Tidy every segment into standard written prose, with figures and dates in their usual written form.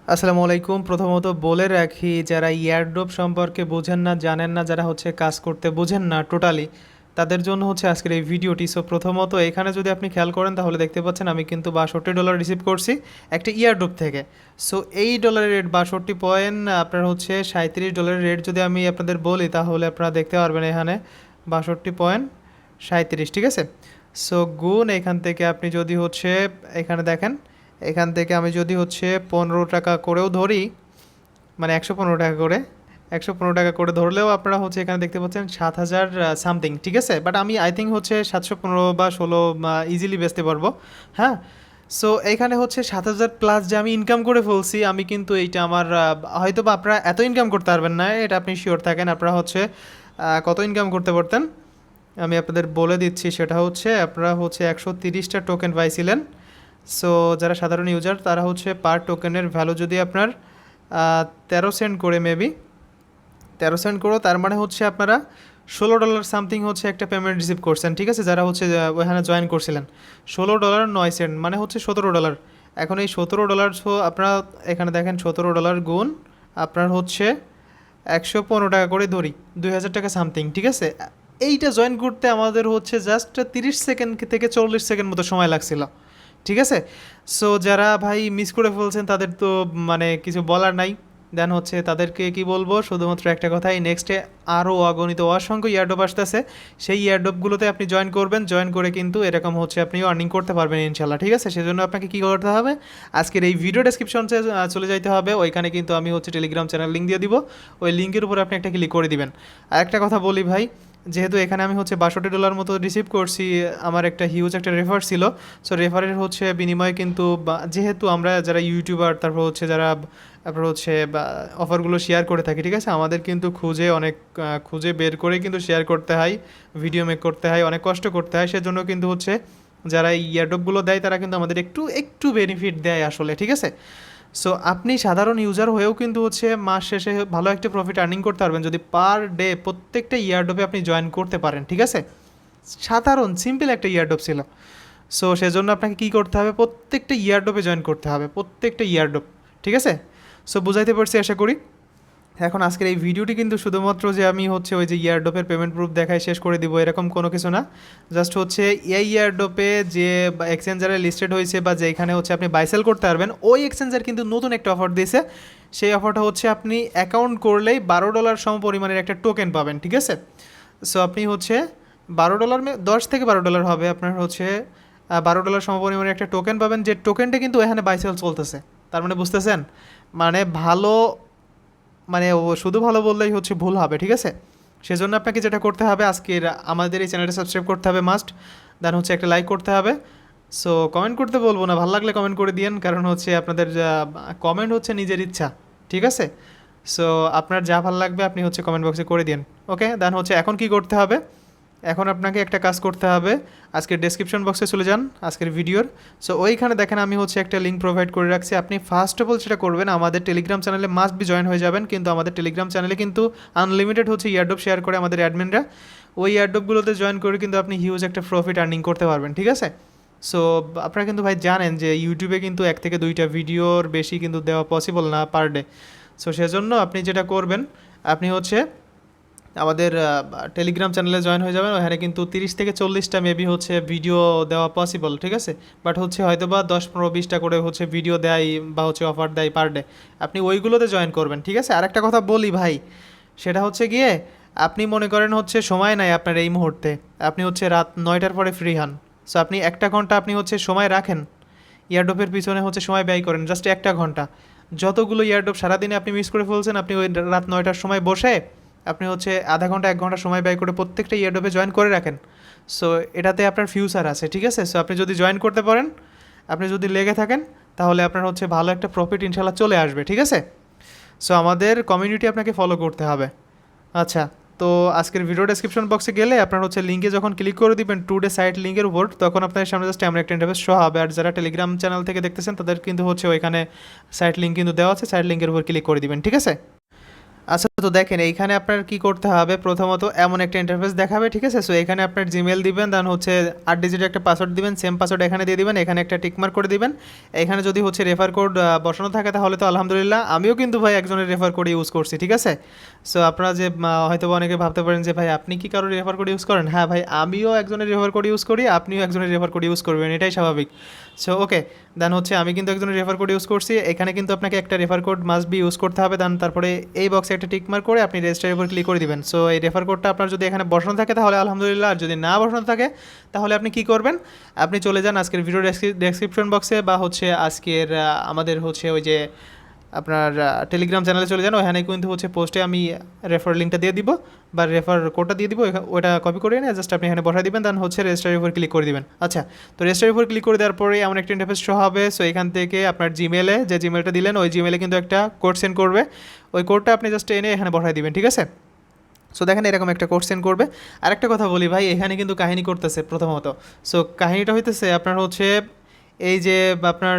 আসসালামু আলাইকুম। প্রথমত বলে রাখি, যারা এয়ারড্রপ সম্পর্কে বোঝেন না, জানেন না, যারা কাজ করতে বোঝেন না টোটালি, তাদের জন্য আজকের এই ভিডিওটি। সো প্রথমত এখানে যদি আপনি খেয়াল করেন তাহলে দেখতে পাচ্ছেন আমি কিন্তু $62 রিসিভ করছি একটা এয়ারড্রপ থেকে। সো এই ডলারের রেট 62 পয়েন্ট, আপনার $37 রেট যদি আমি আপনাদের বলি তাহলে আপনারা দেখতে পারবেন এখানে 62.37, ঠিক আছে। সো গুণ এখান থেকে আপনি যদি এখানে দেখেন, এখান থেকে আমি যদি 15 টাকা করেও ধরি, মানে 115 টাকা করে, 115 টাকা করে ধরলেও আপনারা এখানে দেখতে পাচ্ছেন 7,000 সামথিং, ঠিক আছে। বাট আমি আই থিঙ্ক 715 বা 16 ইজিলি বেচতে পারবো। হ্যাঁ। সো এখানে 7,000 প্লাস যে আমি ইনকাম করে ফেলছি, আমি কিন্তু এইটা আমার হয়তো বা আপনারা এত ইনকাম করতে পারবেন না, এটা আপনি শিওর থাকেন। আপনারা কত ইনকাম করতে পারতেন আমি আপনাদের বলে দিচ্ছি। সেটা আপনারা 130টা টোকেন পাইছিলেন। সো যারা সাধারণ ইউজার তারা পার টোকেনের ভ্যালু যদি আপনার 13 সেন্ট করে, মেবি 13 সেন্ট করো, তার মানে আপনারা $16 সামথিং একটা পেমেন্ট রিসিভ করছেন, ঠিক আছে। যারা ওখানে জয়েন করছিলেন $16.09, মানে $17। এখন এই $17 আপনারা এখানে দেখেন, $17 গুণ আপনার 115 টাকা করে ধরি, 2,000 টাকা সামথিং, ঠিক আছে। এইটা জয়েন করতে আমাদের জাস্ট 30 সেকেন্ড থেকে 40 সেকেন্ড মতো সময় লাগছিল, ঠিক আছে। সো যারা ভাই মিস করে ফেলছেন তাদের তো মানে কিছু বলার নাই। দেন তাদেরকে কি বলবো, শুধুমাত্র একটা কথাই, নেক্সটে আরও অগণিত অসংখ্য ইয়ারড্রপ আসতেছে, সেই ইয়ারড্রপগুলোতে আপনি জয়েন করবেন। জয়েন করে কিন্তু এরকম আপনিও আর্নিং করতে পারবেন ইনশাল্লাহ, ঠিক আছে। সেজন্য আপনাকে কী করতে হবে, আজকের এই ভিডিও ডেসক্রিপশনে চলে যাইতে হবে। ওইখানে কিন্তু আমি টেলিগ্রাম চ্যানেল লিঙ্ক দিয়ে দিব, ওই লিঙ্কের উপর আপনি একটা ক্লিক করে দিবেন। আর একটা কথা বলি ভাই, যেহেতু এখানে আমি $62 মতো রিসিভ করছি, আমার একটা হিউজ একটা রেফার ছিল। সো রেফারের বিনিময়ে কিন্তু যেহেতু আমরা যারা ইউটিউবার, তারপর যারা তারপর বা অফারগুলো শেয়ার করে থাকি, ঠিক আছে, আমাদের কিন্তু খুঁজে বের করে কিন্তু শেয়ার করতে হয়, ভিডিও মেক করতে হয়, অনেক কষ্ট করতে হয়। সেজন্য কিন্তু যারা এই ইয়ারড্রপগুলো দেয় তারা কিন্তু আমাদের একটু একটু বেনিফিট দেয় আসলে, ঠিক আছে। সো আপনি সাধারণ ইউজার হয়েও কিন্তু মাস শেষে ভালো একটা প্রফিট আর্নিং করতে পারবেন যদি পার ডে প্রত্যেকটা ইয়ারড্রপে আপনি জয়েন করতে পারেন, ঠিক আছে। সাধারণ সিম্পল একটা ইয়ারড্রপ ছিল। সো সেজন্য আপনাকে কী করতে হবে, প্রত্যেকটা ইয়ারড্রপে জয়েন করতে হবে, প্রত্যেকটা ইয়ারড্রপ, ঠিক আছে। সো বুঝাইতে পারছি আশা করি। এখন আজকের এই ভিডিওটি কিন্তু শুধুমাত্র যে আমি ওই যে ইয়ারড্রপের পেমেন্ট প্রুফ দেখায় শেষ করে দিব এরকম কোনো কিছু না। জাস্ট এই ইয়ারড্রপে যে এক্সচেঞ্জারে লিস্টেড হয়েছে বা যেখানে আপনি বাই সেল করতে পারবেন, ওই এক্সচেঞ্জার কিন্তু নতুন একটা অফার দিয়েছে। সেই অফারটা আপনি অ্যাকাউন্ট করলেই $12 সম পরিমাণের একটা টোকেন পাবেন, ঠিক আছে। সো আপনি $12, 10 থেকে $12 হবে আপনার $12 সম পরিমাণের একটা টোকেন পাবেন, যে টোকেনটা কিন্তু এখানে বাই সেল চলতেছে। তার মানে বুঝতেছেন, মানে ভালো, মানে ও শুধু ভালো বললেই ভুল হবে, ঠিক আছে। সেজন্য আপনাকে যেটা করতে হবে, আজকের আমাদের এই চ্যানেলটা সাবস্ক্রাইব করতে হবে মাস্ট। দেন একটা লাইক করতে হবে। সো কমেন্ট করতে বলবো না, ভালো লাগলে কমেন্ট করে দিন, কারণ আপনাদের কমেন্ট নিজের ইচ্ছা, ঠিক আছে। সো আপনার যা ভালো লাগবে আপনি কমেন্ট বক্সে করে দিন। ওকে, দেন এখন কি করতে হবে, এখন আপনাকে একটা কাজ করতে হবে, আজকের ডেসক্রিপশন বক্সে চলে যান আজকের ভিডিওর। সো ওইখানে দেখেন আমি একটা লিঙ্ক প্রোভাইড করে রাখছি। আপনি ফার্স্ট অফ অল সেটা করবেন, আমাদের টেলিগ্রাম চ্যানেলে মাস্ট বি জয়েন হয়ে যাবেন। কিন্তু আমাদের টেলিগ্রাম চ্যানেলে কিন্তু আনলিমিটেড ইয়ারড্রপ শেয়ার করে আমাদের অ্যাডমিনরা। ওই ইয়ারড্রপগুলোতে জয়েন করে কিন্তু আপনি হিউজ একটা প্রফিট আর্নিং করতে পারবেন, ঠিক আছে। সো আপনারা কিন্তু ভাই জানেন যে ইউটিউবে কিন্তু 1 থেকে 2টা ভিডিওর বেশি কিন্তু দেওয়া পসিবল না পার ডে। সো সেজন্য আপনি যেটা করবেন, আপনি আমাদের টেলিগ্রাম চ্যানেলে জয়েন হয়ে যাবেন। ওখানে কিন্তু 30 থেকে 40টা মেবি ভিডিও দেওয়া পসিবল, ঠিক আছে। বাট হয়তো বা 10, 15, 20টা করে ভিডিও দেয় বা অফার দেয় পার ডে, আপনি ওইগুলোতে জয়েন করবেন, ঠিক আছে। আর একটা কথা বলি ভাই, সেটা গিয়ে আপনি মনে করেন সময় নাই আপনার এই মুহূর্তে, আপনি রাত 9টার পরে ফ্রি হন। সো আপনি 1 ঘন্টা আপনি সময় রাখেন, ইয়ারড্রপের পিছনে সময় ব্যয় করেন, জাস্ট 1 ঘন্টা। যতগুলো ইয়ারড্রপ সারাদিনে আপনি মিস করে ফেলছেন, আপনি ওই রাত 9টার সময় বসে আপনি আধা ঘন্টা 1 ঘন্টা সময় ব্যয় করে প্রত্যেকটা ইয়ারড্রপে জয়েন করে রাখেন। সো এটাতে আপনার ফিউচার আছে, ঠিক আছে। সো আপনি যদি জয়েন করতে পারেন, আপনি যদি লেগে থাকেন, তাহলে আপনার ভালো একটা প্রফিট ইনশাল্লাহ চলে আসবে, ঠিক আছে। সো আমাদের কমিউনিটি আপনাকে ফলো করতে হবে। আচ্ছা, তো আজকের ভিডিও ডেসক্রিপশন বক্সে গেলে আপনার লিঙ্কে যখন ক্লিক করে দিবেন টুডে সাইট লিঙ্কের উপর, তখন আপনার সামনে জাস্ট এমন একটা ইন্টারফেস শো হবে। আর যারা টেলিগ্রাম চ্যানেল থেকে দেখতেছেন তাদের কিন্তু ওইখানে সাইট লিঙ্ক কিন্তু দেওয়া আছে, সাইট লিঙ্কের উপর ক্লিক করে দিবেন, ঠিক আছে। আচ্ছা, তো দেখেন এইখানে আপনার কি করতে হবে, প্রথমত এমন একটা ইন্টারফেস দেখাবে, ঠিক আছে? সো এখানে আপনার জিমেল দিবেন, দেন হচ্ছে 8 ডিজিটের একটা পাসওয়ার্ড দিবেন, সেম পাসওয়ার্ড এখানে দিয়ে দিবেন, এখানে একটা টিকমার্ক করে দিবেন। এখানে যদি হচ্ছে রেফার কোড বসানো থাকে তাহলে তো আলহামদুলিল্লাহ, আমিও কিন্তু ভাই একজনের রেফার কোড ইউজ করছি, ঠিক আছে? সো আপনারা যে হয়তো বা অনেকে ভাবতে পারেন যে ভাই আপনি কি কারোর রেফার কোড ইউজ করেন? হ্যাঁ ভাই, আমিও একজনের রেফার কোড ইউজ করি, আপনিও একজনের রেফার কোড ইউজ করবেন, এটাই স্বাভাবিক। সো ওকে, দেন হচ্ছে আমি কিন্তু একজনের রেফার কোড ইউজ করছি, এখানে কিন্তু আপনাকে একটা refer code must be use করতে হবে। দেন তারপরে এই বক্সে একটা টিক মার্ক করে আপনি রেজিস্টারের উপর ক্লিক করে দিবেন। সো এই রেফার কোডটা আপনার যদি এখানে বসানো থাকে তাহলে আলহামদুলিল্লাহ, আর যদি না বসানো থাকে তাহলে আপনি কি করবেন, আপনি চলে যান আজকের ভিডিও ডেসক্রিপশন বক্সে, বা হচ্ছে আজকের আমাদের হচ্ছে ওই যে আপনার টেলিগ্রাম চ্যানেলে চলে যান, ওখানে কিন্তু হচ্ছে পোস্টে আমি রেফার লিঙ্কটা দিয়ে দিব বা রেফার কোডটা দিয়ে দিব, ওটা কপি করে নিয়ে জাস্ট আপনি এখানে বসাই দিবেন, দেন হচ্ছে রেজিস্টারের উপর ক্লিক করে দিবেন। আচ্ছা, তো রেজিস্টারের উপর ক্লিক করে দেওয়ার পরে এমন একটা ইন্টারফেস শো হবে। সো এখান থেকে আপনার জিমেলে যে জিমেলটা দিলেন ওই জিমেলে কিন্তু একটা কোড সেন্ড করবে, ওই কোডটা আপনি জাস্ট এনে এখানে বসাই দিবেন, ঠিক আছে? সো দেখেন এরকম একটা কোড সেন্ড করবে। আরেকটা কথা বলি ভাই, এখানে কিন্তু কাহিনী করতেছে প্রথমত। সো কাহিনীটা হইতেছে আপনার হচ্ছে এই যে আপনার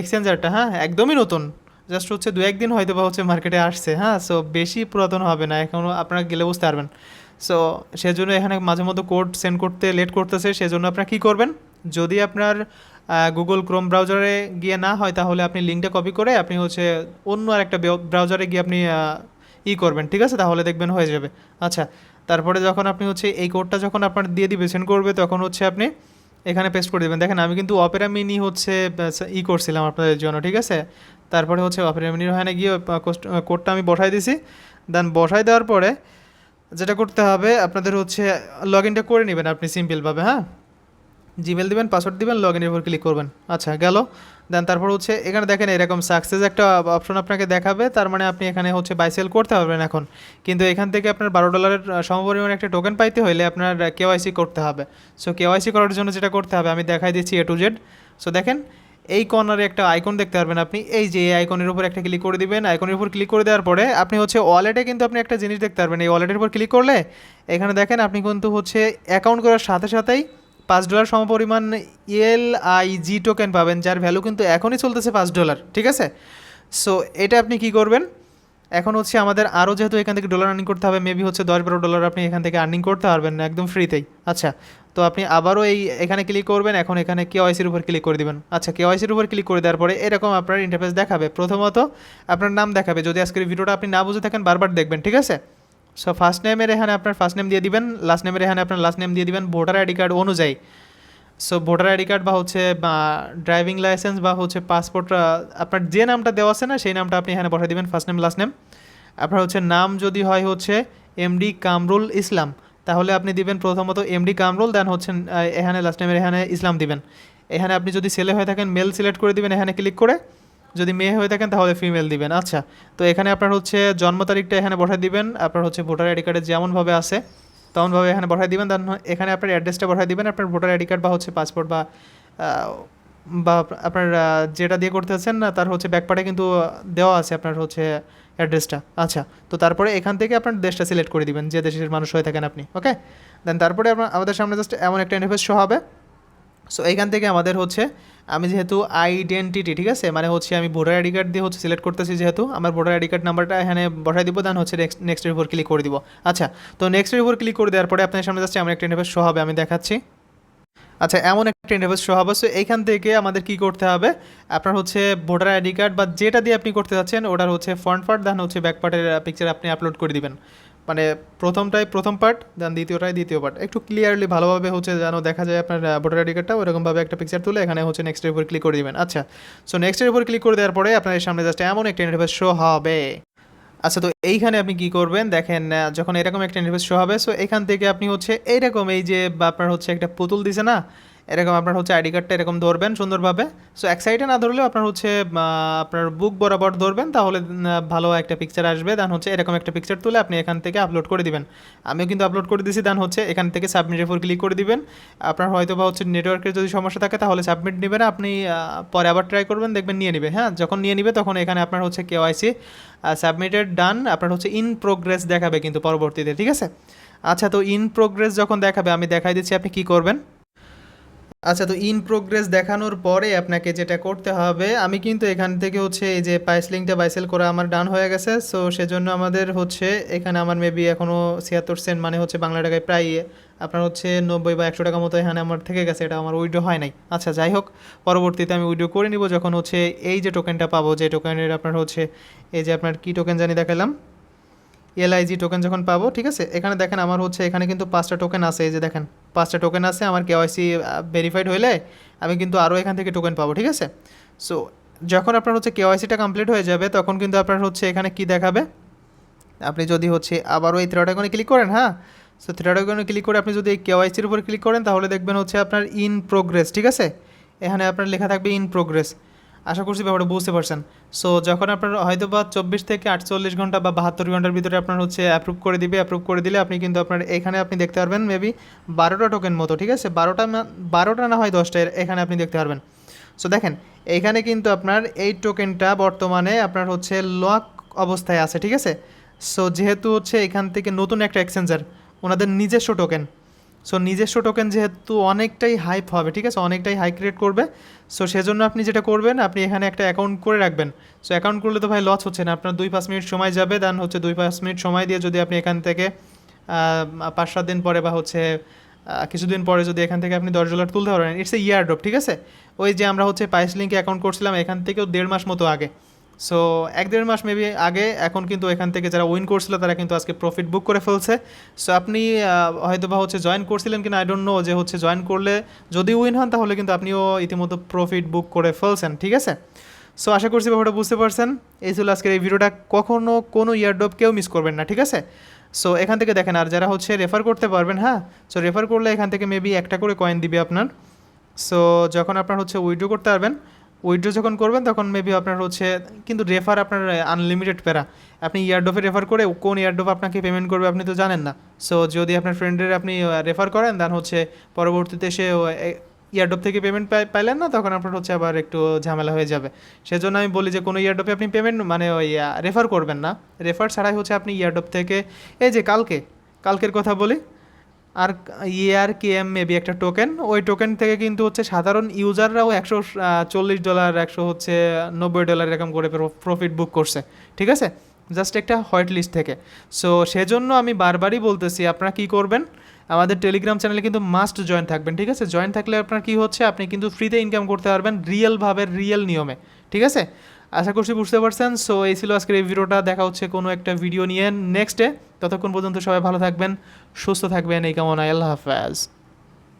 এক্সচেঞ্জারটা, হ্যাঁ, একদমই নতুন, জাস্ট হচ্ছে দু একদিন হয়তো বা হচ্ছে মার্কেটে আসছে, হ্যাঁ। সো বেশি পুরাতন হবে না, এখনও আপনারা গেলে বুঝতে পারবেন। সো সেজন্য এখানে মাঝে মধ্যে কোড সেন্ড করতে লেট করতেছে, সেজন্য আপনারা কী করবেন, যদি আপনার গুগল ক্রোম ব্রাউজারে গিয়ে না হয় তাহলে আপনি লিঙ্কটা কপি করে আপনি হচ্ছে অন্য আরেকটা ব্রাউজারে গিয়ে আপনি করবেন, ঠিক আছে? তাহলে দেখবেন হয়ে যাবে। আচ্ছা, তারপরে যখন আপনি হচ্ছে এই কোডটা যখন আপনার দিয়ে দিবে, সেন্ড করবে, তখন হচ্ছে আপনি এখানে পেস্ট করে দেবেন। দেখেন আমি কিন্তু অপেরা মিনি হচ্ছে করছিলাম আপনাদের জন্য, ঠিক আছে? তারপরে হচ্ছে অপেরা মিনির ওখানে গিয়ে কোডটা আমি বসাই দিছি। দেন বসাই দেওয়ার পরে যেটা করতে হবে আপনাদের হচ্ছে লগ ইনটা করে নেবেন আপনি সিম্পলভাবে, হ্যাঁ। জিমেল দিবেন, পাসওয়ার্ড দিবেন, লগ ইনের উপর ক্লিক করবেন। আচ্ছা, গেল। দেন তারপর হচ্ছে এখানে দেখেন এরকম সাকসেস একটা অপশন আপনাকে দেখাবে, তার মানে আপনি এখানে হচ্ছে বাই সেল করতে পারবেন এখন। কিন্তু এখান থেকে আপনার $12 সমপরিমাণ একটা টোকেন পাইতে হলে আপনার কেওয়াইসি করতে হবে। সো কেওয়াইসি করার জন্য যেটা করতে হবে আমি দেখাই দিচ্ছি A to Z। সো দেখেন এই কর্নারে একটা আইকন দেখতে পারবেন আপনি, এই যে এই আইকনের উপর একটা ক্লিক করে দিবেন। আইকনের উপর ক্লিক করে দেওয়ার পরে আপনি হচ্ছে ওয়ালেটে কিন্তু আপনি একটা জিনিস দেখতে পারবেন, এই ওয়ালেটের উপর ক্লিক করলে এখানে দেখেন আপনি কিন্তু হচ্ছে অ্যাকাউন্ট করার সাথে সাথেই $5 সমপরিমাণ LIG টোকেন পাবেন, যার ভ্যালু কিন্তু এখনই চলতেছে $5, ঠিক আছে? সো এটা আপনি কি করবেন, এখন হচ্ছে আমাদের আরও যেহেতু এখান থেকে ডলার আর্নিং করতে হবে, মেবি হচ্ছে $10-12 আপনি এখান থেকে আর্নিং করতে পারবেন একদম ফ্রিতেই। আচ্ছা, তো আপনি আবারও এখানে ক্লিক করবেন, এখন এখানে কেওয়াইসির উপর ক্লিক করে দিবেন। আচ্ছা, কেওয়াইসির উপর ক্লিক করে দেওয়ার পরে এরকম আপনার ইন্টারফেস দেখাবে। প্রথমত আপনার নাম দেখাবে, যদি আজকের ভিডিওটা আপনি না বুঝে থাকেন বারবার দেখবেন, ঠিক আছে? সো ফার্স্ট নেমের এখানে আপনার ফার্স্ট নেম দিয়ে দিবেন, লাস্ট নেমের এখানে আপনার লাস্ট নেম দিয়ে দিবেন ভোটার আইডি কার্ড অনুযায়ী। সো ভোটার আইডি কার্ড বা হচ্ছে ড্রাইভিং লাইসেন্স বা হচ্ছে পাসপোর্ট, আপনার যে নামটা দেওয়া আছে না সেই নামটা আপনি এখানে বসাই দিবেন, ফার্স্ট নেম লাস্ট নেম। আপনার হচ্ছে নাম যদি হয় হচ্ছে MD কামরুল ইসলাম, তাহলে আপনি দিবেন প্রথমত MD কামরুল, দেন হচ্ছে এখানে লাস্ট নেমের এখানে ইসলাম দিবেন। এখানে আপনি যদি ছেলে হয়ে থাকেন মেল সিলেক্ট করে দিবেন এখানে ক্লিক করে, যদি মেয়ে হয়ে থাকেন তাহলে ফিমেল দিবেন। আচ্ছা, তো এখানে আপনার হচ্ছে জন্ম তারিখটা এখানে বসাই দিবেন, আপনার হচ্ছে ভোটার আইডি কার্ডে যেমনভাবে আছে তেমনভাবে এখানে বসাই দিবেন। দেন এখানে আপনার অ্যাড্রেসটা বসাই দিবেন, আপনার ভোটার আইডি কার্ড বা হচ্ছে পাসপোর্ট আহ, বা আপনার যেটা দিয়ে করতে আছেন না তার হচ্ছে ব্যাকপার্টে কিন্তু দেওয়া আছে আপনার হচ্ছে অ্যাড্রেসটা। আচ্ছা, তো তারপরে এখান থেকে আপনার দেশটা সিলেক্ট করে দিবেন, যে দেশের মানুষ হয়ে থাকেন আপনি, ওকে। দেন তারপরে আমাদের সামনে জাস্ট এমন একটা ইন্টারফেস শো হবে। সো এইখান থেকে আমাদের হচ্ছে আমি যেহেতু আইডেন্টিটি, ঠিক আছে, মানে হচ্ছে আমি ভোটার আইডি কার্ড দিয়ে হচ্ছে সিলেক্ট করতেছি, যেহেতু আমার ভোটার আইডি কার্ড নাম্বারটা এখানে বসাই দিব, দেন হচ্ছে নেক্সটের উপর ক্লিক করে দিব। আচ্ছা, তো নেক্সটের উপর ক্লিক করে দেওয়ার পরে আপনার সামনে জাস্ট এমন একটা ইন্টারফেস শো হবে, আমি দেখাচ্ছি। আচ্ছা, এমন একটা ইন্টারফেস শো হবে। সো এইখান থেকে আমাদের কি করতে হবে, আপনার হচ্ছে ভোটার আইডি কার্ড বা যেটা দিয়ে আপনি করতে যাচ্ছেন ওটার হচ্ছে ফ্রন্ট পার্ট, দেন হচ্ছে ব্যাক পার্টের পিকচার আপনি আপলোড করে দিবেন। মানে প্রথমটাই প্রথম পার্ট, দেন দ্বিতীয়টাই দ্বিতীয় পার্ট, একটু ক্লিয়ারলি ভালোভাবে হচ্ছে যেন দেখা যায় আপনার ভোটার আইডি কার্ডটা, ওরকমভাবে একটা পিকচার তুলে এখানে হচ্ছে নেক্সটের উপর ক্লিক করে দিবেন। আচ্ছা, সো নেক্সটের উপর ক্লিক করে দেওয়ার পরে আপনার সামনে জাস্ট এমন একটা ইন্টারফেস শো হবে। আচ্ছা, তো এইখানে আপনি কি করবেন দেখেন, যখন এরকম একটা ইন্টারফেস শো হবে, সো এখান থেকে আপনি হচ্ছে এইরকম এই যে আপনার হচ্ছে একটা পুতুল দিছে না, এরকম আপনার হচ্ছে আইডি কার্ডটা এরকম ধরবেন সুন্দরভাবে। সো এক সাইডে না ধরলেও আপনার হচ্ছে আপনার বুক বরাবর ধরবেন, তাহলে ভালো একটা পিকচার আসবে। দেন হচ্ছে এরকম একটা পিকচার তুলে আপনি এখান থেকে আপলোড করে দিবেন। আমিও কিন্তু আপলোড করে দিয়েছি। দেন হচ্ছে এখান থেকে সাবমিটের উপর ক্লিক করে দিবেন। আপনার হয়তো বা হচ্ছে নেটওয়ার্কের যদি সমস্যা থাকে তাহলে সাবমিট নেবে না, আপনি পরে আবার ট্রাই করবেন, দেখবেন নিয়ে নেবে। হ্যাঁ, যখন নিয়ে নেবে তখন এখানে আপনার হচ্ছে কেওয়াইসি সাবমিটেড ডান, আপনার হচ্ছে ইন প্রোগ্রেস দেখাবে কিন্তু পরবর্তীতে, ঠিক আছে? আচ্ছা, তো ইন প্রোগ্রেস যখন দেখাবে আমি দেখাই দিচ্ছি আপনি কি করবেন। আচ্ছা, তো ইন প্রোগ্রেস দেখানোর পরে আপনাকে যেটা করতে হবে, আমি কিন্তু এখান থেকে হচ্ছে এই যে প্রাইস লিঙ্কটা বাই সেল করা আমার ডান হয়ে গেছে। সো সেজন্য আমাদের হচ্ছে এখানে আমার মেবি এখনও 76 সেন্ট মানে হচ্ছে বাংলা টাকায় প্রায় আপনার হচ্ছে 90 বা 100 টাকা মতো এখানে আমার থেকে গেছে, এটা আমার উইড্রো হয় নাই। আচ্ছা যাই হোক, পরবর্তীতে আমি উইড্রো করে নিব যখন হচ্ছে এই যে টোকেনটা পাবো, যে টোকেনের আপনার হচ্ছে এই যে আপনার কী টোকেন জানি দেখালাম, এলআইজি টোকেন যখন পাবো, ঠিক আছে। এখানে দেখেন আমার হচ্ছে এখানে কিন্তু 5টা টোকেন আছে, এই যে দেখেন 5টা টোকেন আছে। আমার কেওয়াইসি ভেরিফাইড হলে আমি কিন্তু আরও এখান থেকে টোকেন পাবো, ঠিক আছে। সো যখন আপনার হচ্ছে কেওয়াইসিটা কমপ্লিট হয়ে যাবে তখন কিন্তু আপনার হচ্ছে এখানে কি দেখাবে, আপনি যদি হচ্ছে আবারও এই থ্রেড আইকনে ক্লিক করেন, হ্যাঁ। সো থ্রেড আইকনে ক্লিক করে আপনি যদি এই কেওয়াইসির উপর ক্লিক করেন তাহলে দেখবেন হচ্ছে আপনার ইন প্রোগ্রেস, ঠিক আছে। এখানে আপনার লেখা থাকবে ইন প্রোগ্রেস। আশা করছি ব্যাপারটা বুঝতে পারছেন। সো যখন আপনার হয়তো বা 24 থেকে 48 ঘন্টা বা 72 ঘন্টার ভিতরে আপনার হচ্ছে অ্যাপ্রুভ করে দিবে, অ্যাপ্রুভ করে দিলে আপনি কিন্তু আপনার এখানে আপনি দেখতে পারবেন মেবি 12টা টোকেন মতো, ঠিক আছে। 12টা না হয় 10টা এখানে আপনি দেখতে পারবেন। সো দেখেন এইখানে কিন্তু আপনার এই টোকেনটা বর্তমানে আপনার হচ্ছে লক অবস্থায় আছে, ঠিক আছে। সো যেহেতু হচ্ছে এখান থেকে নতুন একটা এক্সচেঞ্জার, ওনাদের নিজস্ব টোকেন, সো নিজস্ব টোকেন যেহেতু অনেকটাই হাইপ হবে, ঠিক আছে, অনেকটাই হাই ক্রিয়েট করবে। সো সেজন্য আপনি যেটা করবেন, আপনি এখানে একটা অ্যাকাউন্ট করে রাখবেন। সো অ্যাকাউন্ট করলে তো ভাই লস হচ্ছে না, আপনার 2-5 মিনিট সময় যাবে, দেন হচ্ছে 2-5 মিনিট সময় দিয়ে যদি আপনি এখান থেকে 5-7 দিন পরে বা হচ্ছে কিছুদিন পরে যদি এখান থেকে আপনি $10 তুলতে পারেন, ইটস এ ইয়ার ড্রপ, ঠিক আছে। ওই যে আমরা হচ্ছে পাইস লিঙ্কে অ্যাকাউন্ট করছিলাম এখান থেকেও 1.5 মাস মতো আগে, সো 1-1.5 মাস মেবি আগে। এখন কিন্তু এখান থেকে যারা উইন করছিল তারা কিন্তু আজকে প্রফিট বুক করে ফেলছে। সো আপনি হয়তো বা হচ্ছে জয়েন করছিলেন কিনা আই ডোন্ট নো, যে হচ্ছে জয়েন করলে যদি উইন হন তাহলে কিন্তু আপনিও ইতিমধ্যে প্রফিট বুক করে ফেলছেন, ঠিক আছে। সো আশা করছি ব্যাপারটা বুঝতে পারছেন। এই ছিল আজকের এই ভিডিওটা, কখনও কোনো ইয়ারড্রপ কেউ মিস করবেন না, ঠিক আছে। সো এখান থেকে দেখেন, আর যারা হচ্ছে রেফার করতে পারবেন, হ্যাঁ। সো রেফার করলে এখান থেকে মেবি একটা করে কয়েন দিবে আপনার। সো যখন আপনার হচ্ছে উইথড্র করতে পারবেন, উইথড্র যখন করবেন তখন মেবি আপনার হচ্ছে, কিন্তু রেফার আপনার আনলিমিটেড প্যারা। আপনি ইয়ারড্রপে রেফার করে কোন ইয়ারড্রপ আপনাকে পেমেন্ট করবে আপনি তো জানেন না। সো যদি আপনার ফ্রেন্ডের আপনি রেফার করেন, দেন হচ্ছে পরবর্তীতে সে ইয়ারড্রপ থেকে পেমেন্ট পাইলেন না, তখন আপনার হচ্ছে আবার একটু ঝামেলা হয়ে যাবে। সেজন্য আমি বলি যে কোনো ইয়ারড্রপে আপনি পেমেন্ট মানে ওই রেফার করবেন না। রেফার ছাড়াই হচ্ছে আপনি ইয়ারড্রপ থেকে, এই যে কালকের কথা বলি, আর ERKM মেবি একটা টোকেন, ওই টোকেন থেকে কিন্তু হচ্ছে সাধারণ ইউজাররাও $140, 100 হচ্ছে $90 এরকম করে প্রফিট বুক করছে, ঠিক আছে, জাস্ট একটা হোয়াইট লিস্ট থেকে। সো সেজন্য আমি বারবারই বলতেছি আপনারা কী করবেন, আমাদের টেলিগ্রাম চ্যানেলে কিন্তু মাস্ট জয়েন থাকবেন, ঠিক আছে। জয়েন থাকলে আপনার কী হচ্ছে, আপনি কিন্তু ফ্রিতে ইনকাম করতে পারবেন রিয়েলভাবে, রিয়েল নিয়মে, ঠিক আছে। আশা করছি বুঝতে পারছেন। সো এই ছিল আজকের এই ভিডিওটা, দেখা হচ্ছে কোনো একটা ভিডিও নিয়ে নেক্সটে। ততক্ষণ পর্যন্ত সবাই ভালো থাকবেন, সুস্থ থাকবেন, এই কামনায়, আল্লাহ হাফেজ।